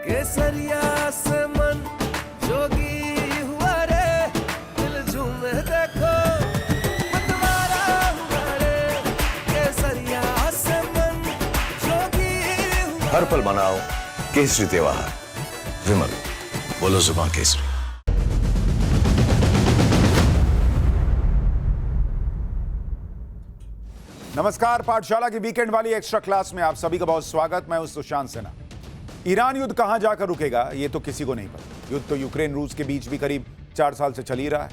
केसरिया से मन जोगी हुआ रे, दिल झूमे देखो मतवारा हुआ रे, केसरिया से मन जोगी हुआ। हर पल मनाओ केसरी त्योहार। विमल, बोलो जुबान केसरी। नमस्कार, पाठशाला की वीकेंड वाली एक्स्ट्रा क्लास में आप सभी का बहुत स्वागत। मैं हूं सुशांत सिन्हा। ईरान युद्ध कहां जाकर रुकेगा ये तो किसी को नहीं पता। युद्ध तो यूक्रेन रूस के बीच भी करीब 4 साल से चल ही रहा है,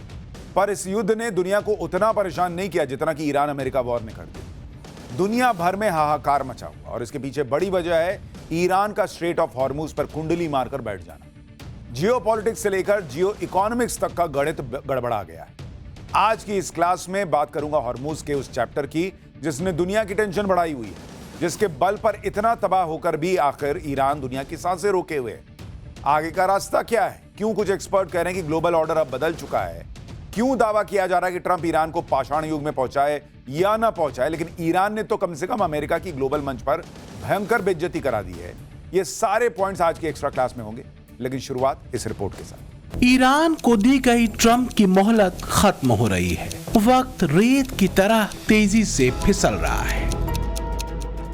पर इस युद्ध ने दुनिया को उतना परेशान नहीं किया जितना कि ईरान अमेरिका वॉर ने कर दिया। दुनिया भर में हाहाकार मचा हुआ और इसके पीछे बड़ी वजह है ईरान का स्ट्रेट ऑफ हॉर्मुज पर कुंडली मारकर बैठ जाना। जियोपॉलिटिक्स से लेकर जियो इकोनॉमिक्स तक का गणित गड़बड़ा गया है। आज की इस क्लास में बात करूंगा हॉर्मुज के उस चैप्टर की जिसने दुनिया की टेंशन बढ़ाई हुई है, जिसके बल पर इतना तबाह होकर भी आखिर ईरान दुनिया की सांसें रोके हुए है। आगे का रास्ता क्या है? क्यों कुछ एक्सपर्ट कह रहे हैं कि ग्लोबल ऑर्डर अब बदल चुका है? क्यों दावा किया जा रहा है कि ट्रंप ईरान को पाषाण युग में पहुंचाए या ना पहुंचाए, लेकिन ईरान ने तो कम से कम अमेरिका की ग्लोबल मंच पर भयंकर बेइज्जती करा दी है। ये सारे पॉइंट्स आज की एक्स्ट्रा क्लास में होंगे, लेकिन शुरुआत इस रिपोर्ट के साथ। ईरान को दी गई ट्रंप की मोहलत खत्म हो रही है। वक्त रेत की तरह तेजी से फिसल रहा है।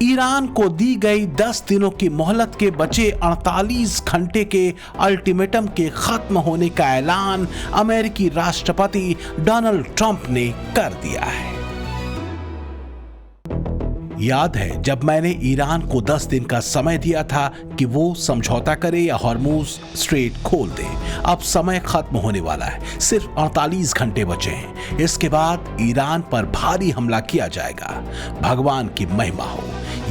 ईरान को दी गई 10 दिनों की मोहलत के बचे 48 घंटे के अल्टीमेटम के खत्म होने का ऐलान अमेरिकी राष्ट्रपति डोनाल्ड ट्रंप ने कर दिया है। याद है जब मैंने ईरान को 10 दिन का समय दिया था कि वो समझौता करे या हॉर्मुज स्ट्रेट खोल दे। अब समय खत्म होने वाला है, सिर्फ 48 घंटे बचे हैं। इसके बाद ईरान पर भारी हमला किया जाएगा। भगवान की महिमा हो।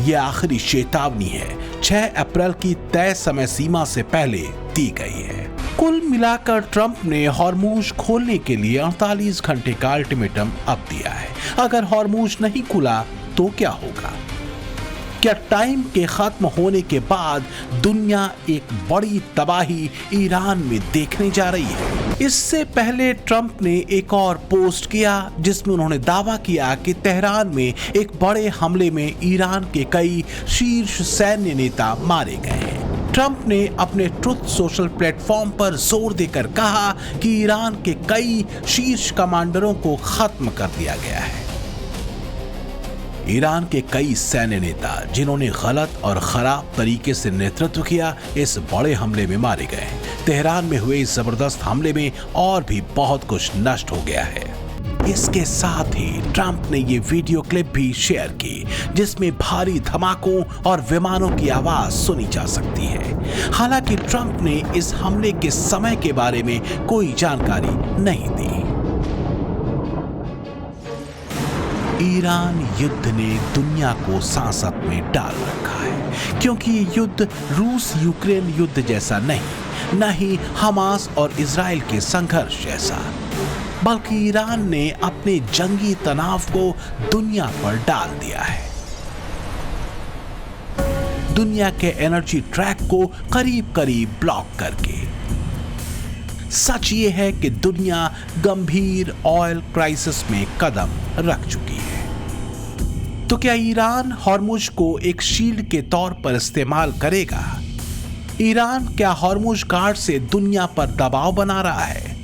यह आखिरी चेतावनी है, 6 अप्रैल की तय समय सीमा से पहले दी गई है। कुल मिलाकर ट्रंप ने हॉर्मुज खोलने के लिए 48 घंटे का अल्टीमेटम अब दिया है। अगर हॉर्मुज नहीं खुला तो क्या होगा? क्या टाइम के खत्म होने के बाद दुनिया एक बड़ी तबाही ईरान में देखने जा रही है? इससे पहले ट्रंप ने एक और पोस्ट किया जिसमें उन्होंने दावा किया कि तेहरान में एक बड़े हमले में ईरान के कई शीर्ष सैन्य नेता मारे गए हैं। ट्रंप ने अपने ट्रुथ सोशल प्लेटफॉर्म पर जोर देकर कहा कि ईरान के कई शीर्ष कमांडरों को खत्म कर दिया गया है। ईरान के कई सैन्य नेता जिन्होंने गलत और खराब तरीके से नेतृत्व किया इस बड़े हमले में मारे गए। तेहरान में हुए इस जबरदस्त हमले में और भी बहुत कुछ नष्ट हो गया है। इसके साथ ही ट्रंप ने ये वीडियो क्लिप भी शेयर की जिसमें भारी धमाकों और विमानों की आवाज सुनी जा सकती है। हालांकि ट्रंप ने इस हमले के समय के बारे में कोई जानकारी नहीं दी। ईरान युद्ध ने दुनिया को सांसत में डाल रखा है, क्योंकि ये युद्ध रूस यूक्रेन युद्ध जैसा नहीं, न ही हमास और इजराइल के संघर्ष जैसा, बल्कि ईरान ने अपने जंगी तनाव को दुनिया पर डाल दिया है। दुनिया के एनर्जी ट्रैक को करीब करीब ब्लॉक करके। सच ये है कि दुनिया गंभीर ऑयल क्राइसिस में कदम रख चुकी है। तो क्या ईरान हॉर्मुज को एक शील्ड के तौर पर इस्तेमाल करेगा? ईरान क्या हॉर्मुज गार्ड से दुनिया पर दबाव बना रहा है?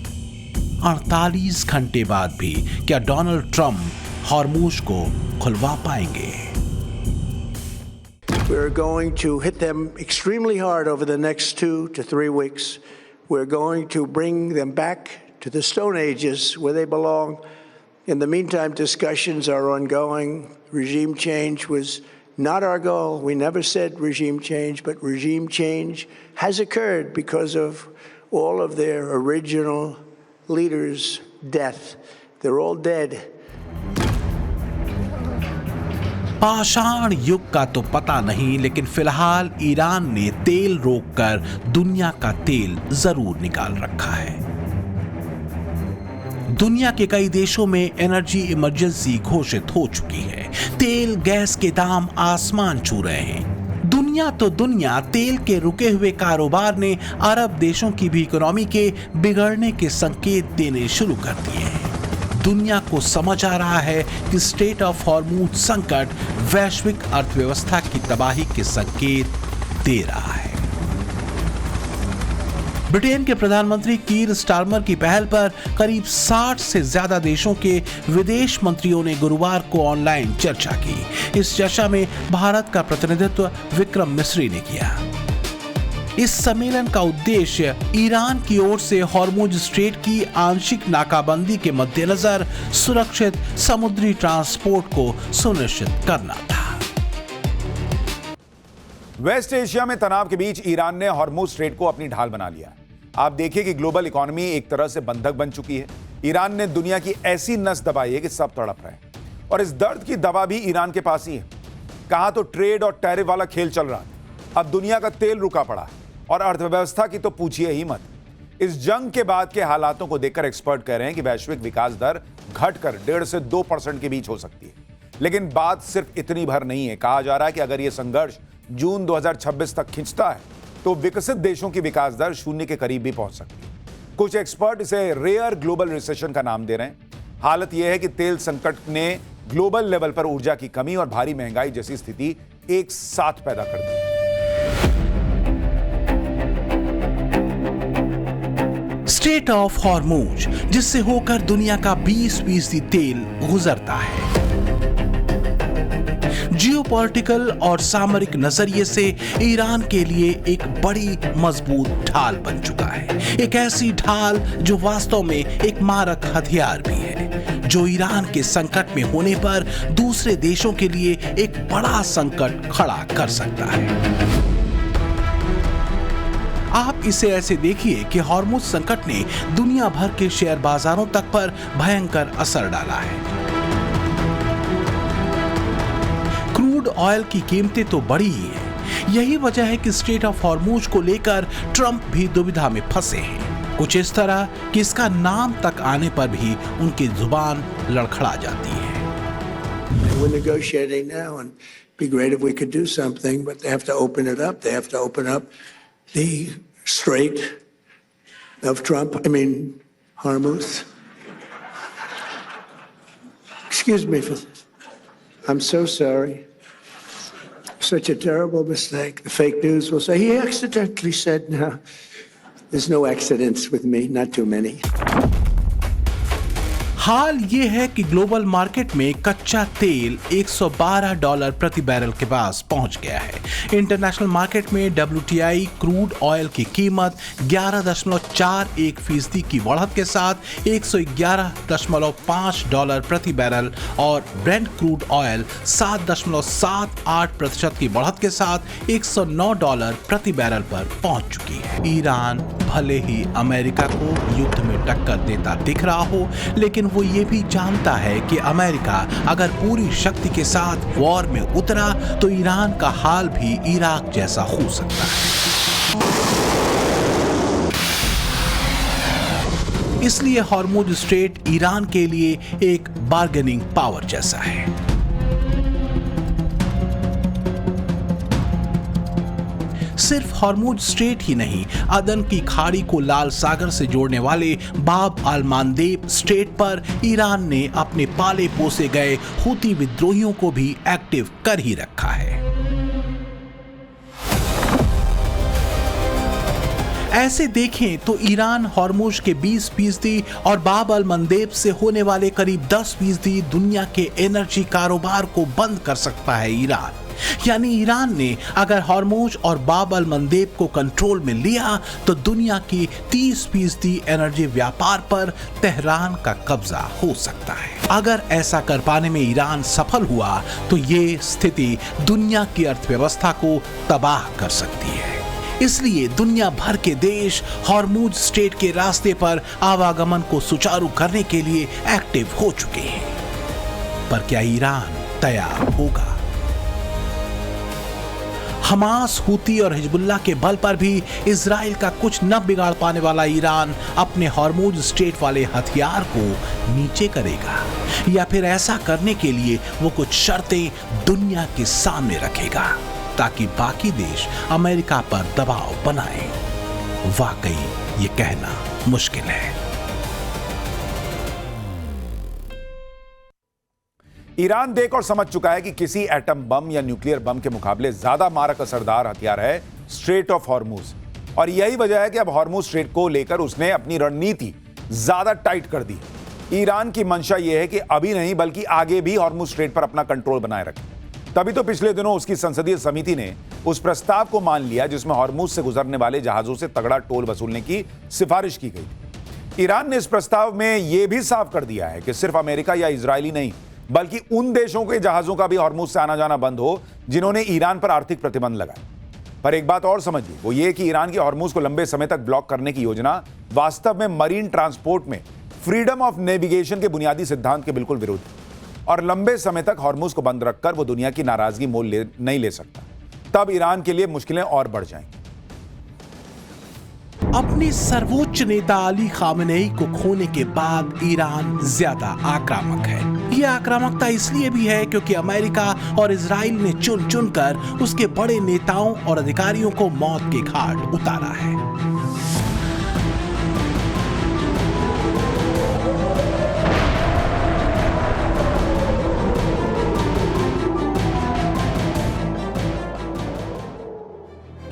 48 घंटे बाद भी क्या डोनाल्ड ट्रंप हॉर्मुज को खुलवा पाएंगे? We're going to hit them extremely hard over the next 2 to 3 weeks. We're going to bring them back to the Stone Ages where they belong. In the meantime, discussions are ongoing. Regime change was not our goal. We never said regime change, but regime change has occurred because of all of their original leaders' death. They're all dead. पाषाण युग का तो पता नहीं, लेकिन फिलहाल Iran ने तेल रोककर दुनिया का तेल जरूर निकाल रखा है। दुनिया के कई देशों में एनर्जी इमरजेंसी घोषित हो चुकी है। तेल गैस के दाम आसमान छू रहे हैं। दुनिया तो दुनिया, तेल के रुके हुए कारोबार ने अरब देशों की भी इकोनॉमी के बिगड़ने के संकेत देने शुरू कर दिए हैं। दुनिया को समझ आ रहा है कि स्ट्रेट ऑफ हॉर्मुज संकट वैश्विक अर्थव्यवस्था की तबाही के संकेत दे रहा है। ब्रिटेन के प्रधानमंत्री कीर स्टारमर की पहल पर करीब 60 से ज्यादा देशों के विदेश मंत्रियों ने गुरुवार को ऑनलाइन चर्चा की। इस चर्चा में भारत का प्रतिनिधित्व विक्रम मिस्री ने किया। इस सम्मेलन का उद्देश्य ईरान की ओर से हॉर्मुज स्ट्रेट की आंशिक नाकाबंदी के मद्देनजर सुरक्षित समुद्री ट्रांसपोर्ट को सुनिश्चित करना था। वेस्ट एशिया में तनाव के बीच ईरान ने हॉर्मुज स्ट्रेट को अपनी ढाल बना लिया। आप देखिए कि ग्लोबल इकोनॉमी एक तरह से बंधक बन चुकी है। ईरान ने दुनिया की ऐसी नस दबाई है कि सब तड़प रहे हैं और इस दर्द की दवा भी ईरान के पास ही है। कहां तो ट्रेड और टैरिफ वाला खेल चल रहा था, अब दुनिया का तेल रुका पड़ा और अर्थव्यवस्था की तो पूछिए ही मत। इस जंग के बाद के हालातों को देखकर एक्सपर्ट कह रहे हैं कि वैश्विक विकास दर घटकर 1.5 से 2% के बीच हो सकती है। लेकिन बात सिर्फ इतनी भर नहीं है। कहा जा रहा है कि अगर यह संघर्ष जून 2026 तक खिंचता है तो विकसित देशों की विकास दर 0 के करीब भी पहुंच सकती है। कुछ एक्सपर्ट इसे रेयर ग्लोबल रिसेशन का नाम दे रहे हैं। हालत यह है कि तेल संकट ने ग्लोबल लेवल पर ऊर्जा की कमी और भारी महंगाई जैसी स्थिति एक साथ पैदा कर दी। स्ट्रेट ऑफ हॉर्मुज, जिससे होकर दुनिया का 20% तेल गुजरता है, जियोपॉलिटिकल और सामरिक नजरिए से ईरान के लिए एक बड़ी मजबूत ढाल बन चुका है। एक ऐसी ढाल जो वास्तव में एक मारक हथियार भी है, जो ईरान के संकट में होने पर दूसरे देशों के लिए एक बड़ा संकट खड़ा कर सकता है। आप इसे ऐसे देखिए कि हॉर्मुज संकट ने दुनिया भर के शेयर बाजारों तक पर भयंकर असर डाला है। क्रूड ऑयल की कीमतें तो बढ़ी ही हैं। यही वजह है कि स्ट्रेट ऑफ हॉर्मुज को लेकर ट्रंप भी दुविधा में फंसे हैं। कुछ इस तरह कि इसका नाम तक आने पर भी उनकी जुबान लड़खड़ा जाती है। We're negotiating now, and it'd be great if we could do something, but they have to open it up. They have to open up the Strait of Hormuz. Excuse me for this. I'm so sorry. Such a terrible mistake. The fake news will say he accidentally said, no. There's no accidents with me, not too many. हाल ये है कि global market में कच्चा तेल $112 प्रति barrel के पास पहुंच गया है। इंटरनेशनल मार्केट में WTI क्रूड ऑयल की कीमत 11.41% की बढ़त के साथ $111.5 प्रति बैरल और ब्रेंट क्रूड ऑयल 7.78% की बढ़त के साथ $109 प्रति बैरल पर पहुंच चुकी है। ईरान भले ही अमेरिका को युद्ध में टक्कर देता दिख रहा हो, लेकिन वो ये भी जानता है कि अमेरिका अगर पूरी शक्ति के साथ वॉर में उतरा तो ईरान का हाल भी इराक जैसा हो सकता है। इसलिए हॉर्मुज स्ट्रेट ईरान के लिए एक बार्गेनिंग पावर जैसा है। सिर्फ हॉर्मुज स्ट्रेट ही नहीं, अदन की खाड़ी को लाल सागर से जोड़ने वाले बाब अल मांदेब स्ट्रेट पर ईरान ने अपने पाले पोसे गए हुती विद्रोहियों को भी एक्टिव कर ही रखा है। ऐसे देखें तो ईरान हॉर्मुज के 20% और बाब अल मंदेब से होने वाले करीब 10% दुनिया के एनर्जी कारोबार को बंद कर सकता है ईरान। यानी ईरान ने अगर हॉर्मुज और बाब अल मंदेब को कंट्रोल में लिया तो दुनिया की 30% एनर्जी व्यापार पर तेहरान का कब्जा हो सकता है। अगर ऐसा कर पाने में ईरान सफल हुआ तो ये स्थिति दुनिया की अर्थव्यवस्था को तबाह कर सकती है। इसलिए दुनिया भर के देश हॉर्मुज स्ट्रेट के रास्ते पर आवागमन को सुचारू करने के लिए एक्टिव हो चुके हैं। पर क्या ईरान तैयार होगा? हमास, हुती और हिजबुल्लाह के बल पर भी इजराइल का कुछ न बिगाड़ पाने वाला ईरान अपने हॉर्मुज स्ट्रेट वाले हथियार को नीचे करेगा, या फिर ऐसा करने के लिए वो कुछ शर्तें दुनिया के सामने रखेगा ताकि बाकी देश अमेरिका पर दबाव बनाएं। वाकई ये कहना मुश्किल है। ईरान देख और समझ चुका है कि किसी एटम बम या न्यूक्लियर बम के मुकाबले ज्यादा मारक असरदार हथियार है स्ट्रेट ऑफ हॉर्मुज। और यही वजह है कि अब हॉर्मुज स्ट्रेट को लेकर उसने अपनी रणनीति ज्यादा टाइट कर दी। ईरान की मंशा यह है कि अभी नहीं बल्कि आगे भी हॉर्मुज स्ट्रेट पर अपना कंट्रोल बनाए रखे। तभी तो पिछले दिनों उसकी संसदीय समिति ने उस प्रस्ताव को मान लिया जिसमें हॉर्मुज से गुजरने वाले जहाजों से तगड़ा टोल वसूलने की सिफारिश की गई। ईरान ने इस प्रस्ताव में यह भी साफ कर दिया है कि सिर्फ अमेरिका या इजरायली नहीं बल्कि उन देशों के जहाजों का भी हॉर्मुज से आना जाना बंद हो जिन्होंने ईरान पर आर्थिक प्रतिबंध लगाए। पर एक बात और समझिए, वो ये कि ईरान की हॉर्मुज को लंबे समय तक ब्लॉक करने की योजना वास्तव में मरीन ट्रांसपोर्ट में फ्रीडम ऑफ नेविगेशन के बुनियादी सिद्धांत के बिल्कुल विरुद्ध है और लंबे समय तक हॉर्मुज को बंद रखकर वो दुनिया की नाराजगी मोल नहीं ले सकता। तब ईरान के लिए मुश्किलें और बढ़ जाएंगी। अपने सर्वोच्च नेता अली खामेनेई को खोने के बाद ईरान ज्यादा आक्रामक है। यह आक्रामकता इसलिए भी है क्योंकि अमेरिका और इजराइल ने चुन चुनकर उसके बड़े नेताओं और अधिकारियों को मौत के घाट उतारा है।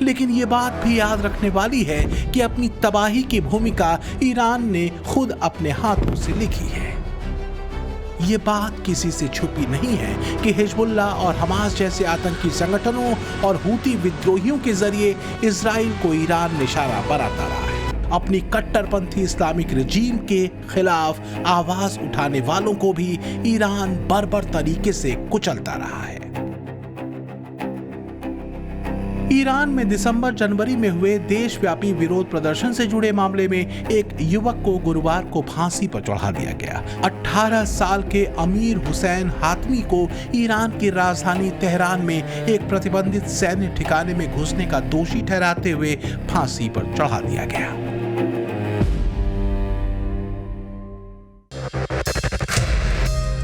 लेकिन ये बात भी याद रखने वाली है कि अपनी तबाही की भूमिका ईरान ने खुद अपने हाथों से लिखी है। ये बात किसी से छुपी नहीं है कि हिजबुल्लाह और हमास जैसे आतंकी संगठनों और हूती विद्रोहियों के जरिए इजराइल को ईरान निशाना बनाता रहा है। अपनी कट्टरपंथी इस्लामिक रजीम के खिलाफ आवाज उठाने वालों को भी ईरान बर्बर तरीके से कुचलता रहा है। ईरान में दिसंबर जनवरी में हुए देशव्यापी विरोध प्रदर्शन से जुड़े मामले में एक युवक को गुरुवार को फांसी पर चढ़ा दिया गया। 18 साल के अमीर हुसैन हातमी को ईरान की राजधानी तेहरान में एक प्रतिबंधित सैन्य ठिकाने में घुसने का दोषी ठहराते हुए फांसी पर चढ़ा दिया गया।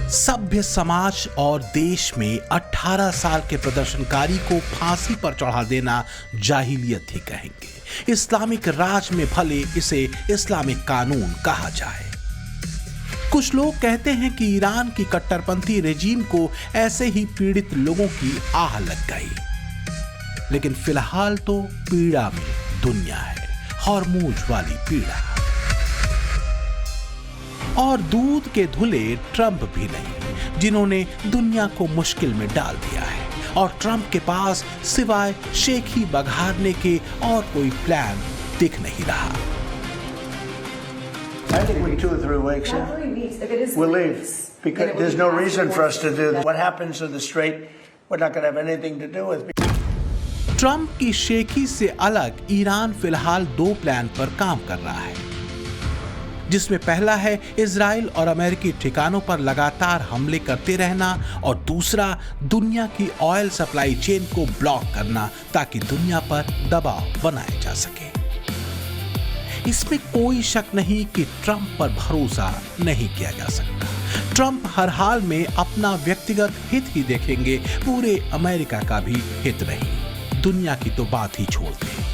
सभ्य समाज और देश में 18 साल के प्रदर्शनकारी को फांसी पर चढ़ा देना जाहिलियत ही कहेंगे। इस्लामिक राज में भले इसे इस्लामिक कानून कहा जाए। कुछ लोग कहते हैं कि ईरान की कट्टरपंथी रेजिम को ऐसे ही पीड़ित लोगों की आह लग गई। लेकिन फिलहाल तो पीड़ा में दुनिया है, हॉर्मुज वाली पीड़ा। और दूध के धुले ट्रंप भी नहीं, जिन्होंने दुनिया को मुश्किल में डाल दिया है। और ट्रंप के पास सिवाय शेखी बघारने के और कोई प्लान दिख नहीं रहा। I think we 2 or 3 weeks. Not 3 weeks. If it is We'll 3 leave weeks, because then it will there's be no faster reason for us to work. do that. What happens to the Strait, we're not going to have anything to do with. Trump की शेखी से अलग Iran फिलहाल 2 plan पर काम कर रहा है, जिसमें पहला है इजराइल और अमेरिकी ठिकानों पर लगातार हमले करते रहना और दूसरा दुनिया की ऑयल सप्लाई चेन को ब्लॉक करना ताकि दुनिया पर दबाव बनाया जा सके। इसमें कोई शक नहीं कि ट्रंप पर भरोसा नहीं किया जा सकता। ट्रंप हर हाल में अपना व्यक्तिगत हित ही देखेंगे, पूरे अमेरिका का भी हित नहीं। दुनिया की तो बात ही छोड़ दें।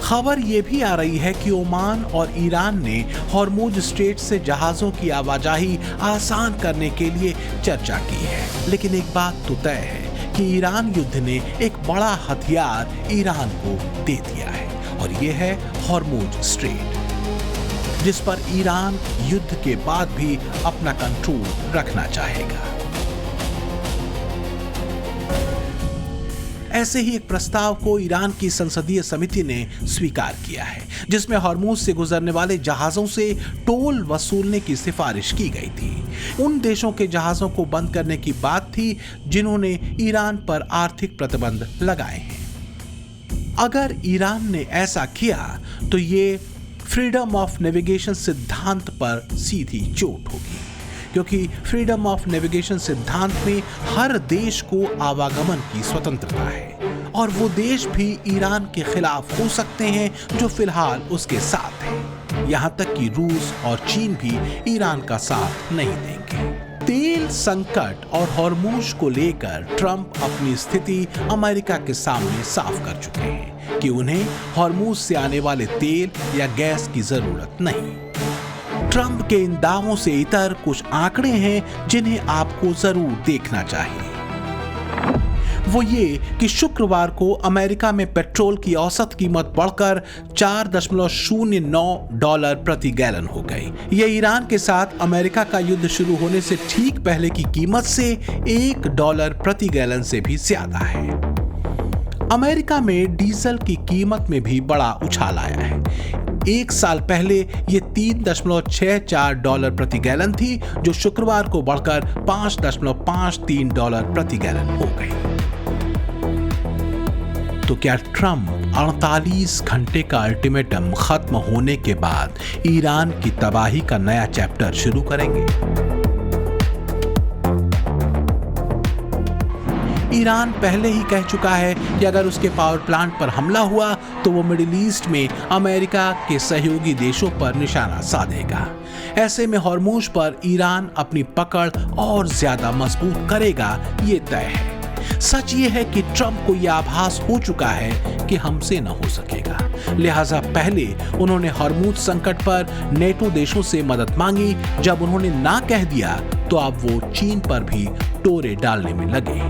खबर यह भी आ रही है कि ओमान और ईरान ने हॉर्मुज स्ट्रेट से जहाजों की आवाजाही आसान करने के लिए चर्चा की है। लेकिन एक बात तो तय है कि ईरान युद्ध ने एक बड़ा हथियार ईरान को दे दिया है और यह है हॉर्मुज स्ट्रेट, जिस पर ईरान युद्ध के बाद भी अपना कंट्रोल रखना चाहेगा। ऐसे ही एक प्रस्ताव को ईरान की संसदीय समिति ने स्वीकार किया है, जिसमें हॉर्मुज से गुजरने वाले जहाजों से टोल वसूलने की सिफारिश की गई थी। उन देशों के जहाजों को बंद करने की बात थी जिन्होंने ईरान पर आर्थिक प्रतिबंध लगाए हैं। अगर ईरान ने ऐसा किया तो ये फ्रीडम ऑफ नेविगेशन सिद्धांत पर सीधी चोट होगी, क्योंकि फ्रीडम ऑफ नेविगेशन सिद्धांत में हर देश को आवागमन की स्वतंत्रता है और वो देश भी ईरान के खिलाफ हो सकते हैं जो फिलहाल उसके साथ है। यहाँ तक कि रूस और चीन भी ईरान का साथ नहीं देंगे। तेल संकट और हॉर्मुज को लेकर ट्रंप अपनी स्थिति अमेरिका के सामने साफ कर चुके हैं कि उन्हें हॉर्मुज से आने वाले तेल या गैस की जरूरत नहीं। ट्रंप के इन दावों से इतर कुछ आंकड़े हैं जिन्हें आपको जरूर देखना चाहिए। वो ये कि शुक्रवार को अमेरिका में पेट्रोल की औसत कीमत बढ़कर $4.09 प्रति गैलन हो गई। ये ईरान के साथ अमेरिका का युद्ध शुरू होने से ठीक पहले की कीमत से $1 प्रति गैलन से भी ज्यादा है। अमेरिका में डीजल की कीमत में भी बड़ा उछाल आया है। एक साल पहले ये $3.64 प्रति गैलन थी, जो शुक्रवार को बढ़कर $5.53 प्रति गैलन हो गई। तो क्या ट्रंप 48 घंटे का अल्टीमेटम खत्म होने के बाद ईरान की तबाही का नया चैप्टर शुरू करेंगे? ईरान पहले ही कह चुका है कि अगर उसके पावर प्लांट पर हमला हुआ तो वो मिडिल ईस्ट में अमेरिका के सहयोगी देशों पर निशाना साधेगा। ऐसे में हॉर्मुज पर ईरान अपनी पकड़ और ज्यादा मजबूत करेगा, ये तय है। सच ये है कि ट्रंप को यह आभास हो चुका है कि हमसे न हो सकेगा, लिहाजा पहले उन्होंने हॉर्मुज संकट पर नेटो देशों से मदद मांगी। जब उन्होंने ना कह दिया तो अब वो चीन पर भी टोरे डालने में लगे।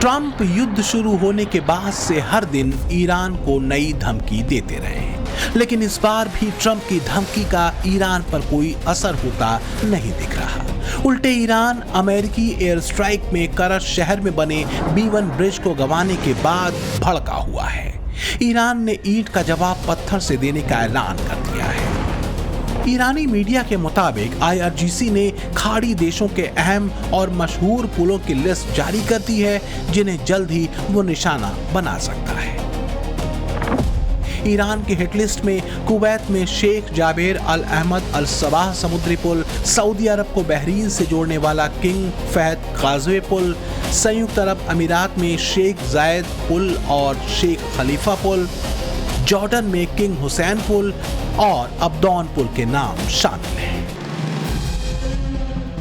ट्रंप युद्ध शुरू होने के बाद से हर दिन ईरान को नई धमकी देते रहे, लेकिन इस बार भी ट्रंप की धमकी का ईरान पर कोई असर होता नहीं दिख रहा। उल्टे ईरान अमेरिकी एयर स्ट्राइक में करज शहर में बने B1 ब्रिज को गंवाने के बाद भड़का हुआ है। ईरान ने ईंट का जवाब पत्थर से देने का ऐलान कर दिया है। ईरानी मीडिया के मुताबिक IRGC ने खाड़ी देशों के अहम और मशहूर पुलों की लिस्ट जारी कर दी है, जिन्हें जल्द ही वो निशाना बना सकता है। ईरान की हिट लिस्ट में कुवैत में शेख जाबेर अल अहमद अल सबाह समुद्री पुल, सऊदी अरब को बहरीन से जोड़ने वाला किंग फहद काज़वे पुल, संयुक्त अरब अमीरात में शेख जायद पुल और शेख खलीफा पुल, जॉर्डन में किंग हुसैन पुल और अब्दौन पुल के नाम शामिल हैं।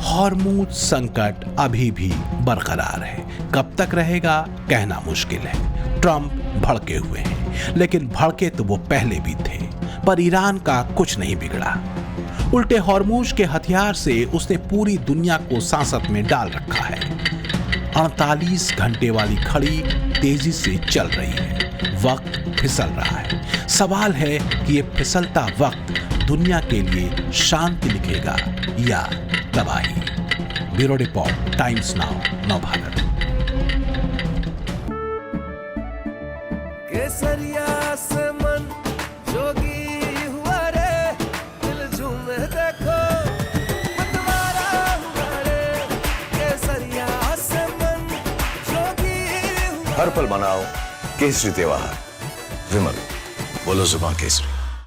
हॉर्मुज संकट अभी भी बरकरार है। कब तक रहेगा कहना मुश्किल है। ट्रंप भड़के हुए हैं, लेकिन भड़के तो वो पहले भी थे, पर ईरान का कुछ नहीं बिगड़ा। उल्टे हॉर्मुज के हथियार से उसने पूरी दुनिया को सांसत में डाल रखा है। 48 घंटे वाली घड़ी तेजी से चल रही है, वक्त फिसल रहा है। सवाल है कि ये फिसलता वक्त दुनिया के लिए शांति लिखेगा या तबाही। Bureau report, Times Now, Navbharat. केसरिया से मन जोगी हुआ रे, दिल झूमे देखो मतवारा हुआ रे। केसरिया से मन जोगी हुआ। हर पल मनाओ केसरी त्योहार। विमल, बोलो जुबान केसरी।